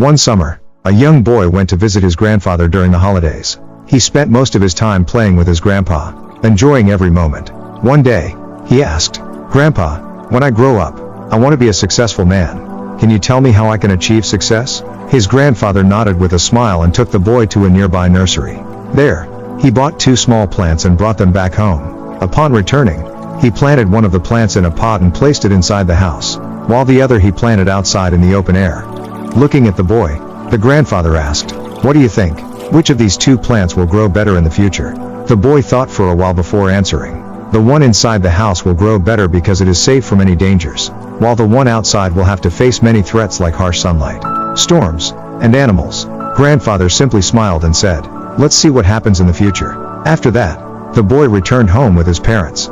One summer, a young boy went to visit his grandfather during the holidays. He spent most of his time playing with his grandpa, enjoying every moment. One day, he asked, "Grandpa, when I grow up, I want to be a successful man. Can you tell me how I can achieve success?" His grandfather nodded with a smile and took the boy to a nearby nursery. There, he bought 2 small plants and brought them back home. Upon returning, he planted one of the plants in a pot and placed it inside the house, while the other he planted outside in the open air. Looking at the boy, the grandfather asked, "What do you think? Which of these 2 plants will grow better in the future?" The boy thought for a while before answering. "The one inside the house will grow better because it is safe from any dangers, while the one outside will have to face many threats like harsh sunlight, storms, and animals." Grandfather simply smiled and said, "Let's see what happens in the future." After that, the boy returned home with his parents.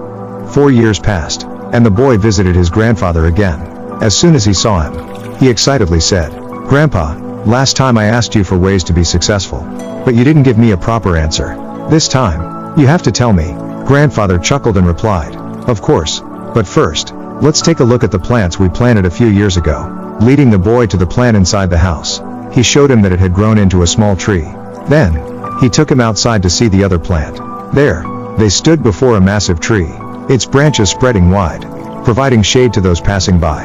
4 years passed, and the boy visited his grandfather again. As soon as he saw him, he excitedly said, "Grandpa, last time I asked you for ways to be successful, but you didn't give me a proper answer. This time, you have to tell me." Grandfather chuckled and replied, "Of course, but first, let's take a look at the plants we planted a few years ago." Leading the boy to the plant inside the house, he showed him that it had grown into a small tree. Then, he took him outside to see the other plant. There, they stood before a massive tree, its branches spreading wide, providing shade to those passing by.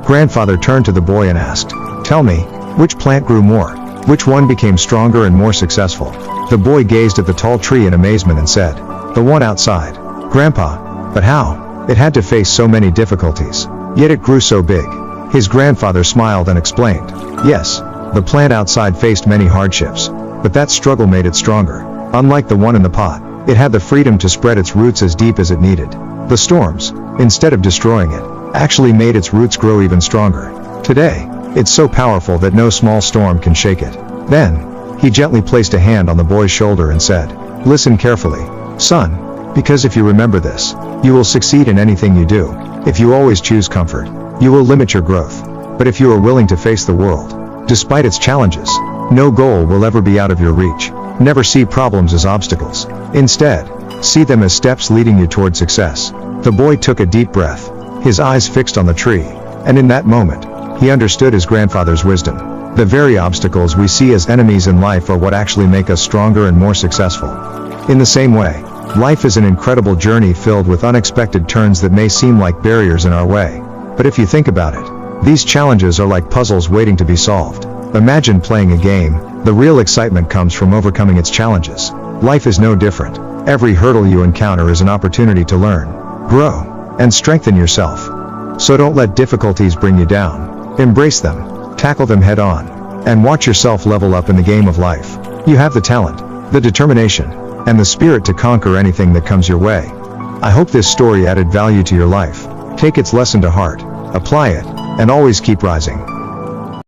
Grandfather turned to the boy and asked, "Tell me, which plant grew more? Which one became stronger and more successful?" The boy gazed at the tall tree in amazement and said, "The one outside." "Grandpa, but how? It had to face so many difficulties, yet it grew so big." His grandfather smiled and explained, "Yes, the plant outside faced many hardships, but that struggle made it stronger. Unlike the one in the pot, it had the freedom to spread its roots as deep as it needed. The storms, instead of destroying it, actually made its roots grow even stronger. Today, it's so powerful that no small storm can shake it." Then, he gently placed a hand on the boy's shoulder and said, "Listen carefully, son, because if you remember this, you will succeed in anything you do. If you always choose comfort, you will limit your growth. But if you are willing to face the world, despite its challenges, no goal will ever be out of your reach. Never see problems as obstacles. Instead, see them as steps leading you toward success." The boy took a deep breath, his eyes fixed on the tree, and in that moment, he understood his grandfather's wisdom. The very obstacles we see as enemies in life are what actually make us stronger and more successful. In the same way, life is an incredible journey filled with unexpected turns that may seem like barriers in our way. But if you think about it, these challenges are like puzzles waiting to be solved. Imagine playing a game. The real excitement comes from overcoming its challenges. Life is no different. Every hurdle you encounter is an opportunity to learn, grow, and strengthen yourself. So don't let difficulties bring you down. Embrace them, tackle them head on, and watch yourself level up in the game of life. You have the talent, the determination, and the spirit to conquer anything that comes your way. I hope this story added value to your life. Take its lesson to heart, apply it, and always keep rising.